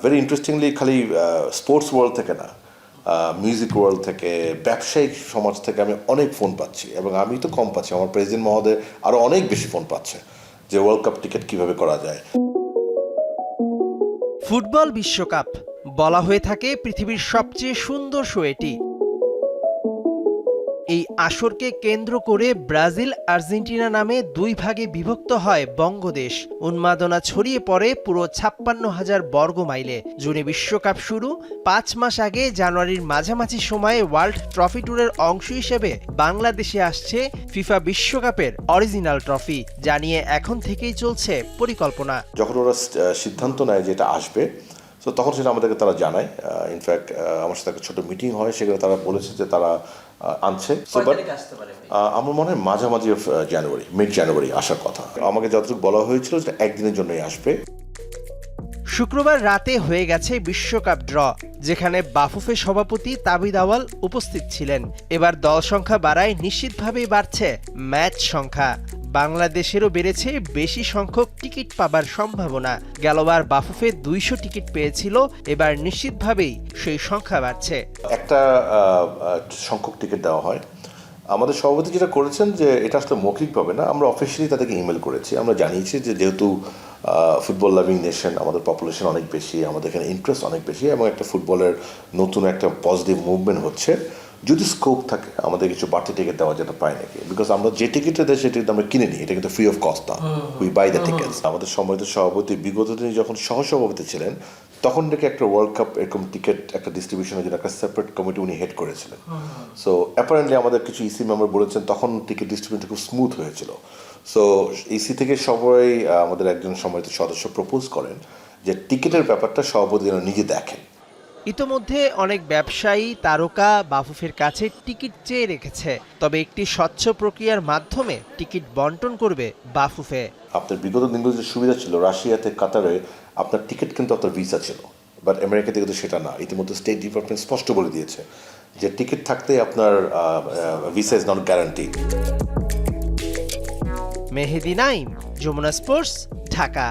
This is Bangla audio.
ভেরি ইন্টারেস্টিংলি খালি স্পোর্টস ওয়ার্ল্ড থেকে না, মিউজিক ওয়ার্ল্ড থেকে, ব্যবসায়িক সমাজ থেকে আমি অনেক ফোন পাচ্ছি, এবং আমি তো কম পাচ্ছি, আমার প্রেসিডেন্ট মহোদয় আরও অনেক বেশি ফোন পাচ্ছে যে ওয়ার্ল্ড কাপ টিকিট কীভাবে করা যায়। ফুটবল বিশ্বকাপ বলা হয়ে থাকে পৃথিবীর সবচেয়ে সুন্দর শো এটি। এই আসরকে কেন্দ্র করে ব্রাজিল আর্জেন্টিনা নামে দুই ভাগে বিভক্ত হয় বঙ্গদেশ। উন্মাদনা ছড়িয়ে পড়ে পুরো ৫৬,০০০ বর্গ মাইলে। জুনে বিশ্বকাপ শুরু, ৫ মাস আগে জানুয়ারির মাঝামাঝি সময়ে ওয়ার্ল্ড ট্রফি ট্যুরের অংশ হিসেবে বাংলাদেশে আসছে ফিফা বিশ্বকাপের অরিজিনাল ট্রফি, যা নিয়ে এখন থেকেই চলছে পরিকল্পনা। যখন ওরা সিদ্ধান্ত নেয় যে এটা আসবে, তো তখন সেটা আমাদেরকে তারা জানায়। ইনফ্যাক্ট আমার সাথে একটা ছোট মিটিং হয়, সেখানে তারা বলেছে যে তারা আনছে। আমার মনে হয় মাঝামাঝি জানুয়ারি, মিড জানুয়ারি আসার কথা। আমাকে যতটুকু বলা হয়েছিল যে একদিনের জন্যই আসবে। শুক্রবার রাতে হয়ে গেছে বিশ্বকাপ ড্র, যেখানে বাফুফে সভাপতি তাবিদ আওয়াল উপস্থিত ছিলেন। এবার দল সংখ্যা বাড়ায় নিশ্চিতভাবেই বাড়ছে ম্যাচ সংখ্যা। বাংলাদেশেরও বেড়েছে বেশি সংখ্যক টিকিট পাবার সম্ভাবনা। গেলবার বাফুফে ২০০ টিকিট পেয়েছিল, এবার নিশ্চিতভাবেই সেই সংখ্যা বাড়ছে। একটা সংখ্যক টিকিট দেওয়া হয়। আমাদের সভাপতি যেটা করেছেন যে এটা আসলে মৌখিকভাবে না, আমরা অফিসিয়ালি তাদেরকে ইমেল করেছি। আমরা জানিয়েছি যে যেহেতু ফুটবল লাভিং নেশন, আমাদের পপুলেশন অনেক বেশি, আমাদের এখানে ইন্টারেস্ট অনেক বেশি, এবং একটা ফুটবলের নতুন একটা পজিটিভ মুভমেন্ট হচ্ছে, যদি স্কোপ থাকে আমাদের কিছু বাড়তি টিকিট দেওয়া যেতে পায় নাকি। বিকজ আমরা যে টিকিটটা দেয় সেটা আমরা কিনে নিই, এটা কিন্তু ফ্রি অফ কস্ট না, উই বাই দ্য টিকিটস। আমাদের সম্মানিত সভাপতি বিগত দিনে যখন সহসভাপতি ছিলেন, তখন থেকে একটা ওয়ার্ল্ড কাপ এরকম টিকিট একটা ডিস্ট্রিবিউশনের জন্য একটা সেপারেট কমিটি উনি হেড করেছিলেন। সো অ্যাপারেন্টলি আমাদের কিছু ইসি মেম্বার বলেছেন তখন টিকিট ডিস্ট্রিবিউশন খুব স্মুথ হয়েছিল। সো ইসি থেকে সবাই আমাদের একজন সম্মানিত সদস্য প্রপোজ করেন যে টিকিটের ব্যাপারটা সভাপতি যেন নিজে দেখেন। ইতোমধ্যে অনেক ব্যবসায়ী তারকা বাফুফের কাছে টিকিট চেয়ে রেখেছে, তবে একটি স্বচ্ছ প্রক্রিয়ার মাধ্যমে টিকিট বন্টন করবে বাফুফে। আপনার বিগত দিনগুলো যে সুবিধা ছিল, রাশিয়াতে, কাতারে আপনার টিকিট কিন্তু আপনার ভিসা ছিল, বাট আমেরিকাতে কিন্তু সেটা না। ইতিমধ্যে স্টেট ডিপার্টমেন্ট স্পষ্ট বলে দিয়েছে যে টিকিট থাকতে আপনার visa is not guarantee. Mehedi Naim, Jamuna sports, Dhaka.